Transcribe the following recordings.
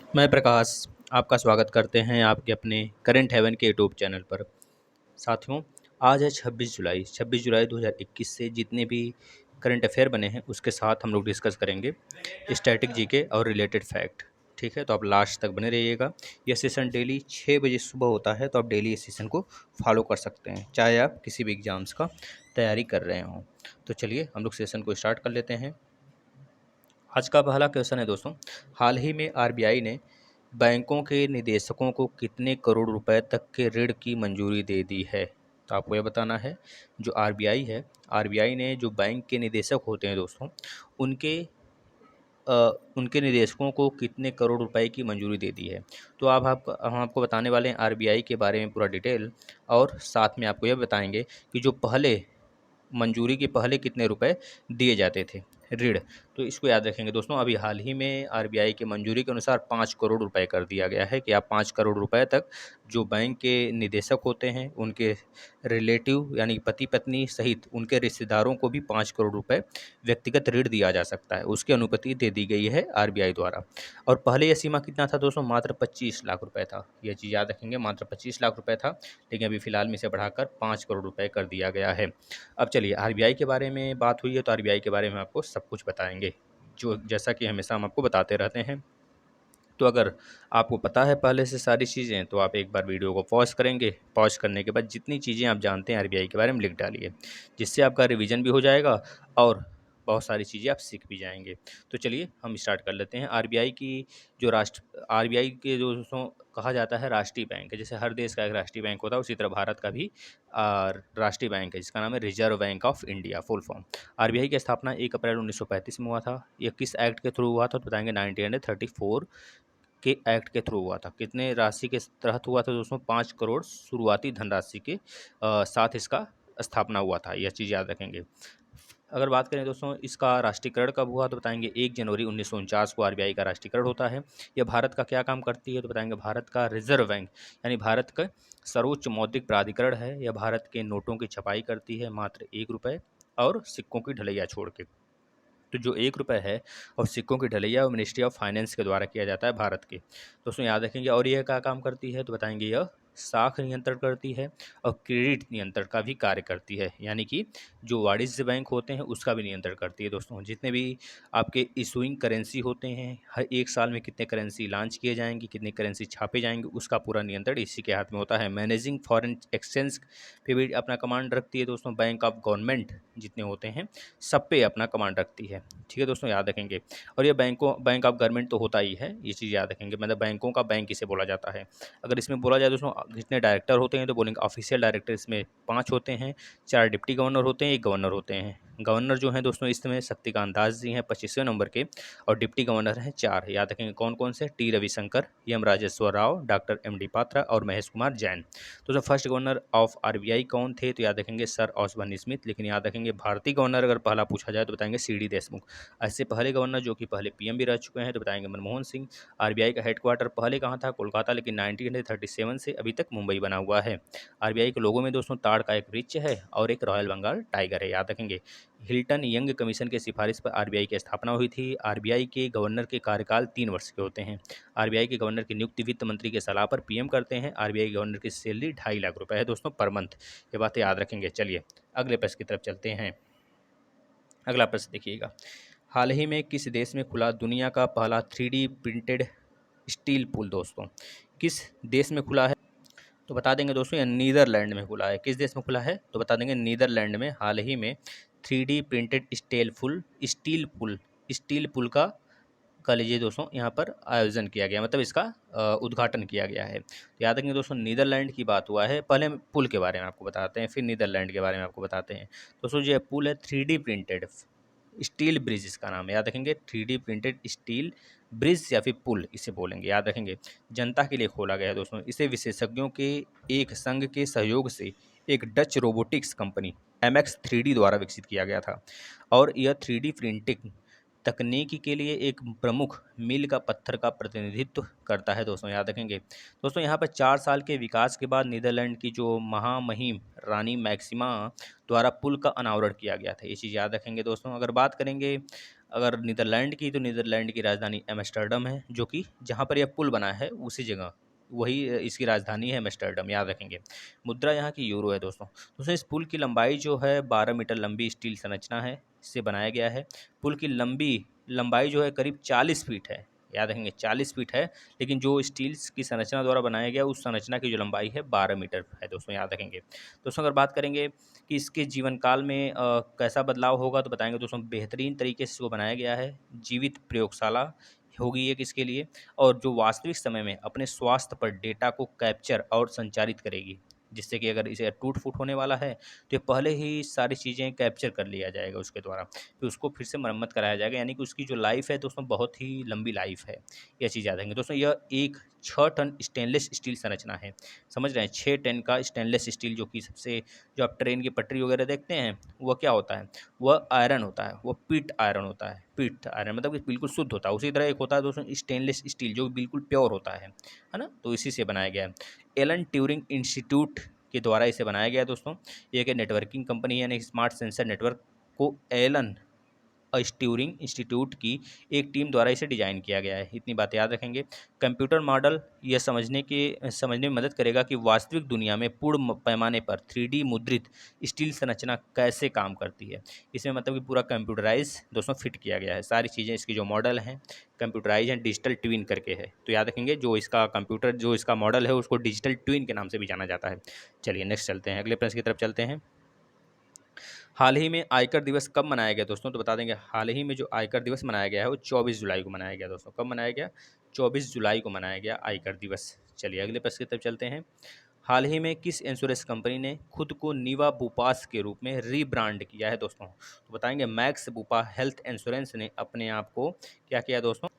मैं प्रकाश आपका स्वागत करते हैं आपके अपने करंट हेवन के यूट्यूब चैनल पर। साथियों, आज है 26 जुलाई 2021 से जितने भी करंट अफेयर बने हैं उसके साथ हम लोग डिस्कस करेंगे स्टैटिक जीके और रिलेटेड फैक्ट। ठीक है, तो आप लास्ट तक बने रहिएगा। यह सेशन डेली 6 बजे सुबह होता है, तो आप डेली इस सेशन को फॉलो कर सकते हैं, चाहे आप किसी भी एग्जाम्स का तैयारी कर रहे हों। तो चलिए हम लोग सेशन को स्टार्ट कर लेते हैं। आज का पहला क्वेश्चन है दोस्तों, हाल ही में आरबीआई ने बैंकों के निदेशकों को कितने करोड़ रुपए तक के ऋण की मंजूरी दे दी है? तो आपको यह बताना है। जो आरबीआई है, आरबीआई ने जो बैंक के निदेशक होते हैं दोस्तों, उनके अ, उनके निदेशकों को कितने करोड़ रुपए की मंजूरी दे दी है। तो हम आपको बताने वाले हैं आरबीआई के बारे में पूरा डिटेल, और साथ में आपको यह बताएंगे कि जो पहले मंजूरी के पहले कितने रुपए दिए जाते थे ऋण। तो इसको याद रखेंगे दोस्तों। अभी हाल ही में आरबीआई की मंजूरी के अनुसार 5 करोड़ रुपए कर दिया गया है कि आप 5 करोड़ रुपए तक जो बैंक के निदेशक होते हैं उनके रिलेटिव यानी पति पत्नी सहित उनके रिश्तेदारों को भी 5 करोड़ रुपए व्यक्तिगत ऋण दिया जा सकता है, उसकी अनुमति दे दी गई है आरबीआई द्वारा। और पहले यह सीमा कितना था दोस्तों? मात्र 25 लाख रुपए था। यह चीज़ याद रखेंगे, मात्र 25 लाख रुपए था, लेकिन अभी फिलहाल में इसे बढ़ाकर 5 करोड़ रुपए कर दिया गया है। अब चलिए आरबीआई के बारे में बात हुई है, तो आरबीआई के बारे में आपको सब कुछ बताएंगे, जो जैसा कि हमेशा हम आपको बताते रहते हैं। तो अगर आपको पता है पहले से सारी चीज़ें, तो आप एक बार वीडियो को पॉज करेंगे। पॉज करने के बाद जितनी चीज़ें आप जानते हैं आरबीआई के बारे में लिख डालिए, जिससे आपका रिवीजन भी हो जाएगा और बहुत सारी चीज़ें आप सीख भी जाएंगे। तो चलिए हम स्टार्ट कर लेते हैं। आरबीआई की जो राष्ट्र आरबीआई के जो दोस्तों कहा जाता है राष्ट्रीय बैंक है। जैसे हर देश का एक राष्ट्रीय बैंक होता है, उसी तरह भारत का भी राष्ट्रीय बैंक है, जिसका नाम है reserve bank of India, full form. RBI की स्थापना 1 अप्रैल 1935 में हुआ था। यह किस एक्ट के थ्रू हुआ था? तो बताएंगे 1934 के एक्ट के थ्रू हुआ था। कितने राशि के तहत हुआ था दोस्तों? 5 करोड़ शुरुआती धनराशि के साथ इसका स्थापना हुआ था। यह चीज़ याद रखेंगे। अगर बात करें दोस्तों इसका राष्ट्रीयकरण कब हुआ, तो बताएंगे 1 जनवरी 1949 को आरबीआई का राष्ट्रीयकरण होता है। यह भारत का क्या काम करती है? तो बताएंगे भारत का रिजर्व बैंक यानी भारत का सर्वोच्च मौद्रिक प्राधिकरण है। यह भारत के नोटों की छपाई करती है, मात्र 1 रुपये और सिक्कों की ढलैया छोड़ के। तो जो 1 रुपये है और सिक्कों की ढलैया वो मिनिस्ट्री ऑफ फाइनेंस के द्वारा किया जाता है भारत के। दोस्तों याद रखेंगे। और यह क्या काम करती है? तो बताएंगे यह साख नियंत्रण करती है और क्रेडिट नियंत्रण का भी कार्य करती है, यानी कि जो वाणिज्य बैंक होते हैं उसका भी नियंत्रण करती है। दोस्तों जितने भी आपके इशूइंग करेंसी होते हैं, हर एक साल में कितने करेंसी लॉन्च किए जाएंगे, कितने करेंसी छापे जाएंगे, उसका पूरा नियंत्रण इसी के हाथ में होता है। मैनेजिंग फॉरेन एक्सचेंज पे भी अपना कमांड रखती है दोस्तों। बैंक ऑफ गवर्नमेंट जितने होते हैं सब पे अपना कमांड रखती है। ठीक है दोस्तों, याद रखेंगे। और ये बैंक ऑफ गवर्नमेंट तो होता ही है, ये चीज़ याद रखेंगे। मतलब बैंकों का बैंक इसे बोला जाता है। अगर इसमें बोला जाए दोस्तों कितने डायरेक्टर होते हैं, तो बोलेंगे ऑफिशियल डायरेक्टर इसमें 5 होते हैं, 4 डिप्टी गवर्नर होते हैं, 1 गवर्नर होते हैं। गवर्नर जो हैं दोस्तों इसमें शक्तिकांत दास जी हैं 25वें नंबर के, और डिप्टी गवर्नर हैं 4। याद रखेंगे कौन कौन से? T Ravishankar, M Rajeshwar Rao, doctor M D Patra और महेश कुमार जैन। तो फर्स्ट गवर्नर ऑफ आरबीआई कौन थे? तो याद रखेंगे सर ऑसबर्न स्मिथ। लेकिन याद रखेंगे भारतीय गवर्नर अगर पहला पूछा जाए तो बताएंगे सीडी देशमुख। ऐसे पहले गवर्नर जो कि पहले पीएम भी रह चुके हैं, तो बताएंगे मनमोहन सिंह। आरबीआई का हेडक्वार्टर पहले कहाँ था? कोलकाता, लेकिन 1937 से अभी तक मुंबई बना हुआ है। आरबीआई के लोगों में दोस्तों ताड़ का एक वृक्ष है और एक रॉयल बंगाल टाइगर है, याद रखेंगे। हिल्टन यंग कमीशन के सिफारिश पर आरबीआई की स्थापना हुई थी। आरबीआई के गवर्नर के कार्यकाल 3 वर्ष के होते हैं। आरबीआई के गवर्नर की नियुक्ति वित्त मंत्री के सलाह पर पीएम करते हैं। आरबीआई गवर्नर की सैलरी 2.5 लाख रुपए है दोस्तों पर मंथ। ये बातें याद रखेंगे। चलिए अगले प्रश्न की तरफ चलते हैं। अगला प्रश्न देखिएगा, हाल ही में किस देश में खुला दुनिया का पहला 3D प्रिंटेड स्टील पुल? दोस्तों किस देश में खुला है? तो बता देंगे दोस्तों, यह नीदरलैंड में खुला है। किस देश में खुला है? तो बता देंगे नीदरलैंड में हाल ही में 3D प्रिंटेड स्टील पुल का लीजिए दोस्तों यहाँ पर आयोजन किया गया, मतलब इसका उद्घाटन किया गया है। तो याद रखेंगे दोस्तों नीदरलैंड की बात हुआ है। पहले हम पुल के बारे में आपको बताते हैं, फिर नीदरलैंड के बारे में आपको बताते हैं। दोस्तों जो पुल है 3D प्रिंटेड स्टील ब्रिज इसका नाम है, याद रखेंगे। 3D प्रिंटेड स्टील ब्रिज या फिर पुल इसे बोलेंगे, याद रखेंगे। जनता के लिए खोला गया है दोस्तों। इसे विशेषज्ञों के एक संघ के सहयोग से एक डच रोबोटिक्स कंपनी MX3D द्वारा विकसित किया गया था। और यह 3D प्रिंटिंग तकनीकी के लिए एक प्रमुख मील का पत्थर का प्रतिनिधित्व करता है दोस्तों, याद रखेंगे। दोस्तों यहाँ पर 4 साल के विकास के बाद नीदरलैंड की जो महामहिम रानी मैक्सिमा द्वारा पुल का अनावरण किया गया था, ये चीज़ याद रखेंगे दोस्तों। अगर बात करेंगे अगर नीदरलैंड की, तो नीदरलैंड की राजधानी एम्स्टर्डम है, जो कि जहाँ पर यह पुल बना है उसी जगह वही इसकी राजधानी है एम्स्टर्डम, याद रखेंगे। मुद्रा यहाँ की यूरो है दोस्तों। दोस्तों इस पुल की लंबाई जो है 12 मीटर लंबी स्टील संरचना है, इससे बनाया गया है। पुल की लंबाई जो है करीब 40 फीट है, याद रखेंगे 40 फीट है, लेकिन जो स्टील्स की संरचना द्वारा बनाया गया उस संरचना की जो लंबाई है 12 मीटर है दोस्तों, याद रखेंगे। दोस्तों अगर बात करेंगे कि इसके जीवन काल में कैसा बदलाव होगा, तो बताएंगे दोस्तों बेहतरीन तरीके से इसको बनाया गया है। जीवित प्रयोगशाला होगी एक इसके लिए, और जो वास्तविक समय में अपने स्वास्थ्य पर डेटा को कैप्चर और संचारित करेगी, जिससे कि अगर इसे टूट फूट होने वाला है तो ये पहले ही सारी चीज़ें कैप्चर कर लिया जाएगा उसके द्वारा, फिर उसको फिर से मरम्मत कराया जाएगा, यानी कि उसकी जो लाइफ है दोस्तों बहुत ही लंबी लाइफ है। यह चीज़ याद रखेंगे दोस्तों। यह एक 6 टन स्टेनलेस स्टील संरचना है, समझ रहे हैं, 6 टन का स्टेनलेस स्टील, जो कि सबसे, जो आप ट्रेन की पटरी वगैरह देखते हैं वह क्या होता है, वह आयरन होता है, वह पीट आयरन होता है। पीट आयरन मतलब कि बिल्कुल शुद्ध होता है। उसी तरह एक होता है दोस्तों स्टेनलेस स्टील, जो बिल्कुल प्योर होता है ना, तो इसी से बनाया गया है। एलन ट्यूरिंग इंस्टीट्यूट के द्वारा इसे बनाया गया है दोस्तों। ये एक नेटवर्किंग कंपनी है, यानी स्मार्ट सेंसर नेटवर्क को एलन ट्यूरिंग इंस्टीट्यूट की एक टीम द्वारा इसे डिजाइन किया गया है। इतनी बात याद रखेंगे। कंप्यूटर मॉडल यह समझने में मदद करेगा कि वास्तविक दुनिया में पूर्ण पैमाने पर 3D मुद्रित स्टील संरचना कैसे काम करती है। इसमें मतलब कि पूरा कंप्यूटराइज दोस्तों फिट किया गया है, सारी चीज़ें इसकी जो मॉडल हैं कंप्यूटराइज एंड डिजिटल ट्विन करके है। तो याद रखेंगे जो इसका कंप्यूटर, जो इसका मॉडल है उसको डिजिटल ट्विन के नाम से भी जाना जाता है। चलिए नेक्स्ट चलते हैं, अगले प्रश्न की तरफ चलते हैं। हाल ही में आयकर दिवस कब मनाया गया दोस्तों, तो बता देंगे। हाल ही में जो आयकर दिवस मनाया गया है वो 24 जुलाई को मनाया गया दोस्तों। कब मनाया गया, 24 जुलाई को मनाया गया आयकर दिवस। चलिए अगले प्रश्न की तरफ चलते हैं। हाल ही में किस इंश्योरेंस कंपनी ने खुद को नीवा बुपास के रूप में रीब्रांड किया है दोस्तों, तो बताएंगे मैक्स बुपा हेल्थ इंश्योरेंस ने अपने आप को क्या किया दोस्तों,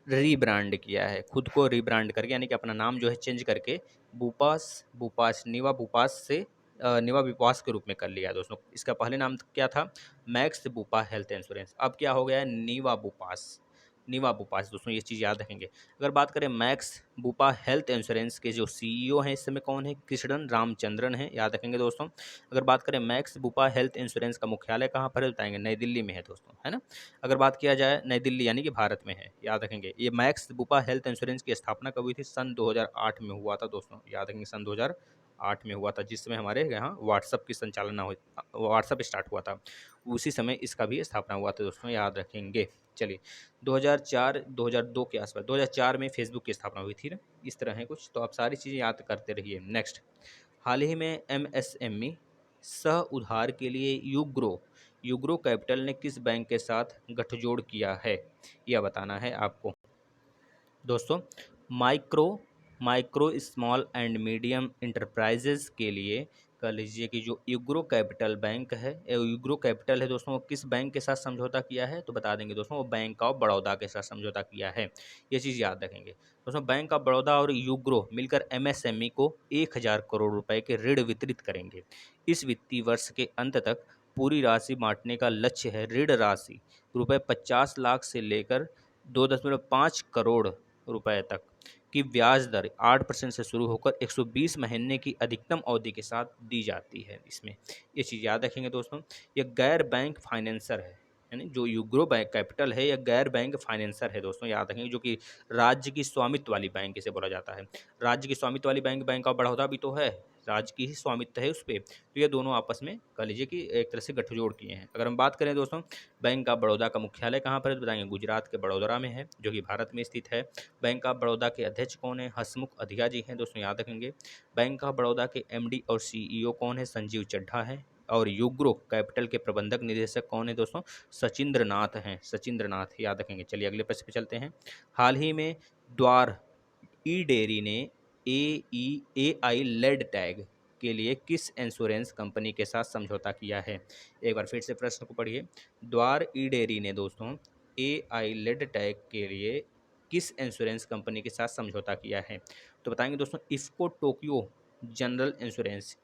रीब्रांड किया है, खुद को रीब्रांड करके, यानी कि अपना नाम जो है चेंज करके बुपास बुपास नीवा बुपास से नीवा बुपास के रूप में कर लिया है दोस्तों। इसका पहले नाम क्या था, मैक्स बुपा हेल्थ इंश्योरेंस, अब क्या हो गया है नीवा बुपास। नीवा बुपास दोस्तों, ये चीज़ याद रखेंगे। अगर बात करें मैक्स बुपा हेल्थ इंश्योरेंस के जो सीईओ हैं इस समय कौन है, कृष्णन रामचंद्रन है, याद रखेंगे दोस्तों। अगर बात करें मैक्स बुपा हेल्थ इंश्योरेंस का मुख्यालय कहाँ पर है, बताएंगे नई दिल्ली में है दोस्तों, है ना। अगर बात किया जाए नई दिल्ली यानी कि भारत में है, याद रखेंगे। ये मैक्स बुपा हेल्थ इंश्योरेंस की स्थापना कब हुई थी, सन 2008 में हुआ था दोस्तों, याद रखेंगे सन 2008 में हुआ था, जिस समय हमारे यहाँ व्हाट्सअप की संचालना हुई, व्हाट्सअप स्टार्ट हुआ था, उसी समय इसका भी स्थापना हुआ था दोस्तों, याद रखेंगे। चलिए 2004 2002 के आसपास, 2004 में फेसबुक की स्थापना हुई थी ना, इस तरह है कुछ, तो आप सारी चीज़ें याद करते रहिए। नेक्स्ट, हाल ही में एमएसएमई सह उधार के लिए यूग्रो कैपिटल ने किस बैंक के साथ गठजोड़ किया है, यह बताना है आपको दोस्तों। Micro micro small and medium enterprises के लिए कह लीजिए कि जो यूग्रो कैपिटल बैंक है, यूग्रो कैपिटल है दोस्तों, वो किस बैंक के साथ समझौता किया है, तो बता देंगे दोस्तों वो बैंक ऑफ बड़ौदा के साथ समझौता किया है। ये चीज़ याद रखेंगे दोस्तों। बैंक ऑफ बड़ौदा और यूग्रो मिलकर एमएसएमई को 1,000 करोड़ रुपए के ऋण वितरित करेंगे। इस वित्तीय वर्ष के अंत तक पूरी राशि बांटने का लक्ष्य है। ऋण राशि रुपए 50 लाख से लेकर 2.5 करोड़ रुपए तक की ब्याज दर 8% से शुरू होकर 120 महीने की अधिकतम अवधि के साथ दी जाती है इसमें। ये चीज़ याद रखेंगे दोस्तों। ये गैर बैंक फाइनेंसर है, यानी जो यूग्रो बैंक कैपिटल है यह गैर बैंक फाइनेंसर है दोस्तों, याद रखेंगे, जो कि राज्य की स्वामित्व वाली बैंक इसे बोला जाता है। राज्य की स्वामित्व वाली बैंक, बैंक ऑफ बड़ौदा भी तो है, राज्य की ही स्वामित्व है उस पर, तो ये दोनों आपस में कह लीजिए कि एक तरह से गठजोड़ किए हैं। अगर हम बात करें दोस्तों बैंक ऑफ बड़ौदा का मुख्यालय कहाँ पर है, तो बताएंगे गुजरात के बड़ोदरा में है, जो कि भारत में स्थित है। बैंक ऑफ बड़ौदा के अध्यक्ष कौन है, हसमुख अधिया जी हैं दोस्तों, याद रखेंगे। बैंक ऑफ बड़ौदा के एमडी और सीईओ कौन है, संजीव चड्ढा है। और यूग्रो कैपिटल के प्रबंधक निदेशक कौन है दोस्तों, सचिंद्र नाथ हैं, सचिंद्र नाथ, याद रखेंगे। चलिए अगले प्रश्न पे चलते हैं। हाल ही में द्वार ई डेयरी ने AI लेड टैग के लिए किस इंश्योरेंस कंपनी के साथ समझौता किया है, एक बार फिर से प्रश्न को पढ़िए। द्वार ई डेयरी ने दोस्तों AI लेड टैग के लिए किस इंश्योरेंस कंपनी के साथ समझौता किया है, तो बताएंगे दोस्तों इफ़को टोक्यो जनरल इंश्योरेंस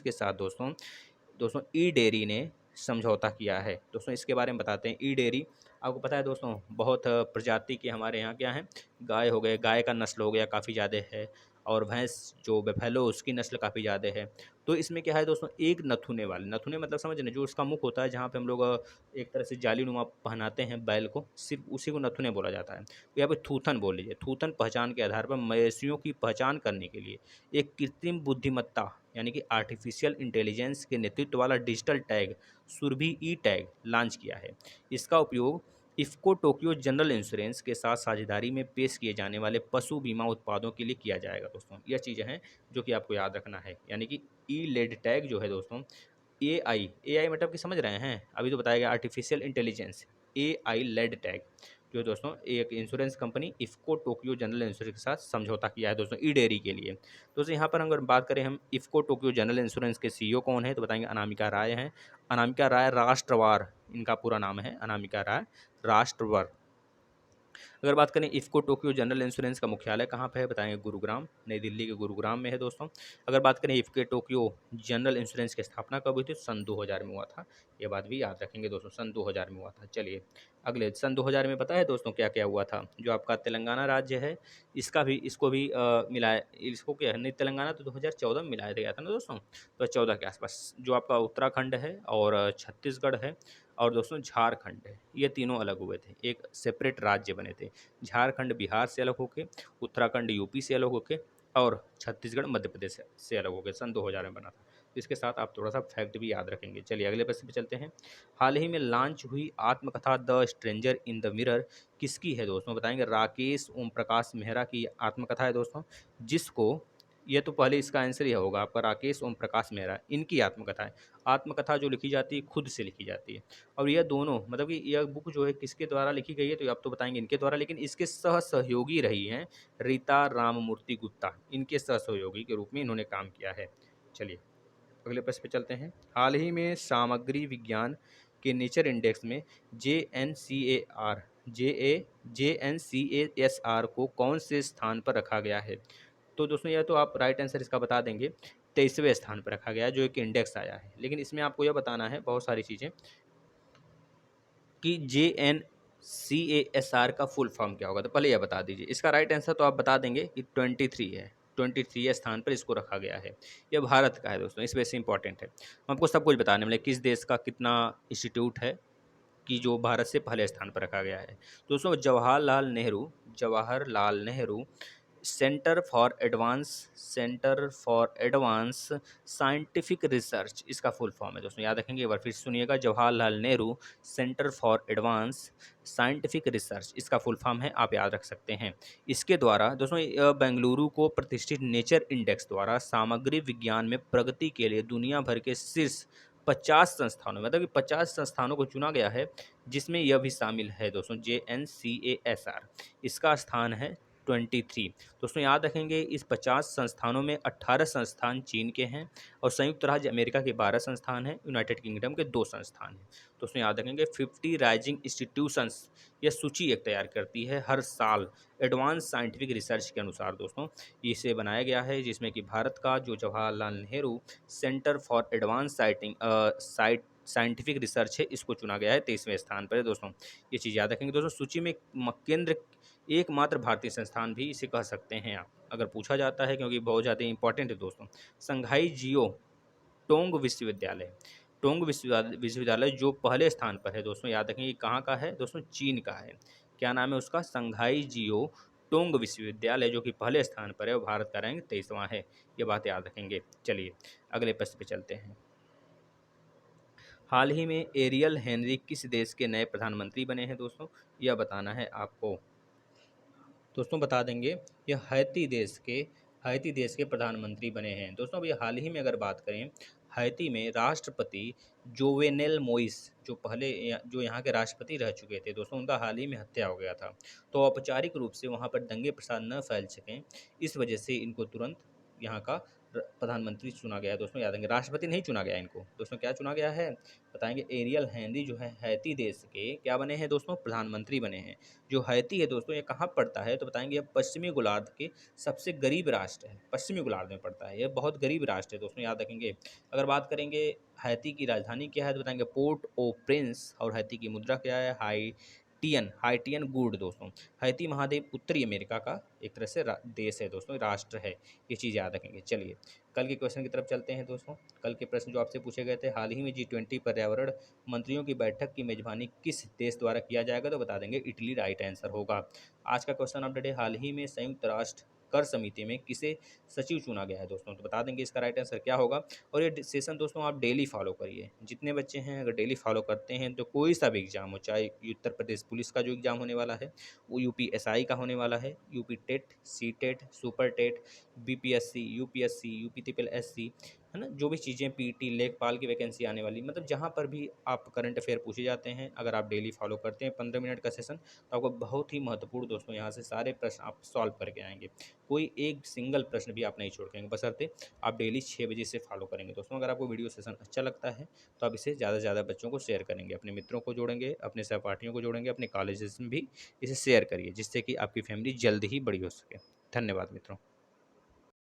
के साथ दोस्तों ई डेयरी ने समझौता किया है दोस्तों। इसके बारे में बताते हैं। ई डेयरी आपको पता है दोस्तों, बहुत प्रजाति के हमारे यहाँ क्या हैं, गाय हो गए, गाय का नस्ल हो गया काफ़ी ज़्यादा है, और भैंस जो बफेलो उसकी नस्ल काफ़ी ज़्यादा है। तो इसमें क्या है दोस्तों, एक नथुने वाले, नथुने मतलब समझ रहे हैं, जो उसका मुख होता है जहाँ पे हम लोग एक तरह से जाली-नुमा पहनाते हैं बैल को, सिर्फ़ उसी को नथुने बोला जाता है। तो यहाँ पे थूथन बोल लीजिए, थूथन पहचान के आधार पर मवेशियों की पहचान करने के लिए एक कृत्रिम बुद्धिमत्ता यानी कि आर्टिफ़िशियल इंटेलिजेंस के नेतृत्व वाला डिजिटल टैग सुरभि ई टैग लॉन्च किया है। इसका उपयोग इफ़्को टोक्यो जनरल इंश्योरेंस के साथ साझेदारी में पेश किए जाने वाले पशु बीमा उत्पादों के लिए किया जाएगा दोस्तों। यह चीज़ें हैं जो कि आपको याद रखना है, यानी कि ई लेड टैग जो है दोस्तों, एआई मतलब कि समझ रहे हैं, अभी तो बताया गया artificial intelligence, AI led tag जो है दोस्तों, एक insurance company IFFCO Tokyo general insurance के साथ समझौता किया है दोस्तों, ई डेयरी के लिए। दोस्तों यहाँ पर अगर बात करें हम इफ़्को टोक्यो जनरल इंश्योरेंस के सीईओ कौन है, तो बताएंगे अनामिका राय हैं। अनामिका राय राष्ट्रवार इनका पूरा नाम है, अनामिका राय राष्ट्रवर। अगर बात करें इफ़्को टोक्यो जनरल इंश्योरेंस का मुख्यालय कहाँ पे है, बताएंगे गुरुग्राम, नई दिल्ली के गुरुग्राम में है दोस्तों। अगर बात करें इफ़्को टोक्यो जनरल इंश्योरेंस की स्थापना कब हुई थी, सन 2000 में हुआ था। ये बात भी याद रखेंगे दोस्तों, सन 2000 में हुआ था। चलिए अगले, सन 2000 में पता है दोस्तों क्या क्या हुआ था, जो आपका तेलंगाना राज्य है, इसको भी मिलाया, इसको क्या है, नहीं तेलंगाना तो 2014 में मिलाया गया था ना दोस्तों, तो 14 के आसपास। जो आपका उत्तराखंड है और छत्तीसगढ़ है और दोस्तों झारखंड है, ये तीनों अलग हुए थे, एक सेपरेट राज्य बने थे। झारखंड बिहार से अलग होके, उत्तराखंड यूपी से अलग होके, और छत्तीसगढ़ मध्य प्रदेश से अलग होकर सन 2000 में बना था। तो इसके साथ आप थोड़ा सा फैक्ट भी याद रखेंगे। चलिए अगले प्रश्न पे चलते हैं। हाल ही में लॉन्च हुई आत्मकथा the stranger in the mirror किसकी है दोस्तों, बताएंगे राकेश ओम प्रकाश मेहरा की आत्मकथा है दोस्तों, जिसको, ये तो पहले इसका आंसर ही होगा आपका, राकेश ओम प्रकाश मेहरा, इनकी आत्मकथा है। आत्मकथा जो लिखी जाती है खुद से लिखी जाती है, और यह दोनों मतलब कि यह बुक जो है किसके द्वारा लिखी गई है, तो आप तो बताएंगे इनके द्वारा, लेकिन इसके सह सहयोगी रही हैं रीता राममूर्ति गुप्ता, इनके सह सहयोगी के रूप में इन्होंने काम किया है। चलिए अगले प्रश्न पे चलते हैं। हाल ही में सामग्री विज्ञान के नेचर इंडेक्स में J N C S R को कौन से स्थान पर रखा गया है, तो दोस्तों यह तो आप राइट आंसर इसका बता देंगे, 23वें स्थान पर रखा गया है, जो एक इंडेक्स आया है। लेकिन इसमें आपको यह बताना है बहुत सारी चीज़ें कि JNCASR का फुल फॉर्म क्या होगा, तो पहले यह बता दीजिए। इसका राइट आंसर तो आप बता देंगे कि 23 है, 23 स्थान पर इसको रखा गया है। यह भारत का है दोस्तों, इस वजह से इंपॉर्टेंट है। हम आपको सब कुछ बताने वाले किस देश का कितना इंस्टीट्यूट है कि जो भारत से पहले स्थान पर रखा गया है। दोस्तों Jawaharlal Nehru centre for advance scientific research, इसका फुल फॉर्म है दोस्तों, याद रखेंगे, एक बार फिर सुनिएगा, Jawaharlal Nehru centre for advance scientific research, इसका फुल फॉर्म है, आप याद रख सकते हैं। इसके द्वारा दोस्तों बेंगलुरु को प्रतिष्ठित नेचर इंडेक्स द्वारा सामग्री विज्ञान में प्रगति के लिए दुनिया भर के शीर्ष 50 संस्थानों, मतलब कि 50 संस्थानों को चुना गया है, जिसमें यह भी शामिल है दोस्तों, JNCASR, इसका स्थान है 23। दोस्तों याद रखेंगे, इस 50 संस्थानों में 18 संस्थान चीन के हैं, और संयुक्त राज्य अमेरिका के 12 संस्थान हैं, यूनाइटेड किंगडम के 2 संस्थान हैं। दोस्तों याद रखेंगे 50 राइजिंग इंस्टीट्यूशंस, यह सूची एक तैयार करती है हर साल एडवांस साइंटिफिक रिसर्च के अनुसार दोस्तों, इसे बनाया गया है, जिसमें कि भारत का जो Jawaharlal Nehru centre for advance scientific research है, इसको चुना गया है 23वें स्थान पर है दोस्तों। ये चीज़ याद रखेंगे दोस्तों। सूची में केंद्र एकमात्र भारतीय संस्थान भी इसे कह सकते हैं आप, अगर पूछा जाता है, क्योंकि बहुत ज़्यादा इंपॉर्टेंट है दोस्तों। संघाई जियो टोंग विश्वविद्यालय, टोंग विश्वविद्यालय जो पहले स्थान पर है दोस्तों, याद रखेंगे कहाँ का है दोस्तों, चीन का है। क्या नाम है उसका, संघाई जियो टोंग विश्वविद्यालय, जो कि पहले स्थान पर है, और भारत का रैंक 23वां है। ये बात याद रखेंगे। चलिए अगले प्रश्न पे चलते हैं। हाल ही में एरियल हेनरी किस देश के नए प्रधानमंत्री बने हैं दोस्तों, यह बताना है आपको। दोस्तों बता देंगे, ये हैती देश के प्रधानमंत्री बने हैं दोस्तों। अभी हाल ही में अगर बात करें, हैती में राष्ट्रपति जोवेनेल मोइस, जो यहाँ के राष्ट्रपति रह चुके थे दोस्तों, उनका हाल ही में हत्या हो गया था। तो औपचारिक रूप से वहाँ पर दंगे प्रसाद न फैल सकें, इस वजह से इनको तुरंत यहाँ का प्रधानमंत्री चुना गया है दोस्तों, याद रखेंगे। राष्ट्रपति नहीं चुना गया इनको दोस्तों, क्या चुना गया है, बताएंगे। एरियल हेनरी जो है हैती देश के क्या बने हैं दोस्तों, प्रधानमंत्री बने हैं। जो हैती है दोस्तों, ये कहाँ पड़ता है, तो बताएंगे, यह पश्चिमी गोलार्ध के सबसे गरीब राष्ट्र है, पश्चिमी गोलार्ध में पड़ता है, यह बहुत गरीब राष्ट्र है दोस्तों, याद रखेंगे। अगर बात करेंगे हैती की राजधानी क्या है, तो बताएंगे पोर्ट ओ प्रिंस, और हैती की मुद्रा क्या है, हाइटियन गुड दोस्तों। हैती महाद्वीप उत्तरी अमेरिका का एक तरह से देश है दोस्तों, राष्ट्र है। ये चीज़ याद रखेंगे। चलिए कल के क्वेश्चन की तरफ चलते हैं दोस्तों। कल के प्रश्न जो आपसे पूछे गए थे, हाल ही में G20 पर्यावरण मंत्रियों की बैठक की मेजबानी किस देश द्वारा किया जाएगा, तो बता देंगे इटली राइट आंसर होगा। आज का क्वेश्चन अपडेट है, हाल ही में संयुक्त राष्ट्र कर समिति में किसे सचिव चुना गया है दोस्तों, तो बता देंगे इसका राइट आंसर क्या होगा। और ये सेशन दोस्तों आप डेली फॉलो करिए, जितने बच्चे हैं अगर डेली फॉलो करते हैं तो कोई सा भी एग्जाम हो, चाहे उत्तर प्रदेश पुलिस का जो एग्जाम होने वाला है, वो UPSI का होने वाला है, UP TET, C TET, super TET, BPSC, UPSC, UP SSC, है ना, जो भी चीज़ें PT लेखपाल की वैकेंसी आने वाली, मतलब जहाँ पर भी आप करंट अफेयर पूछे जाते हैं, अगर आप डेली फॉलो करते हैं 15 मिनट का सेशन, तो आपको बहुत ही महत्वपूर्ण दोस्तों यहाँ से सारे प्रश्न आप सॉल्व करके आएंगे। कोई एक सिंगल प्रश्न भी आप नहीं छोड़ेंगे, बशर्ते आप डेली 6 बजे से फॉलो करेंगे दोस्तों। अगर आपको वीडियो सेशन अच्छा लगता है तो आप इसे ज़्यादा से ज़्यादा बच्चों को शेयर करेंगे, अपने मित्रों को जोड़ेंगे, अपने सहपाठियों को जोड़ेंगे, अपने कॉलेजेस में भी इसे शेयर करिए, जिससे कि आपकी फैमिली जल्द ही बड़ी हो सके। धन्यवाद मित्रों।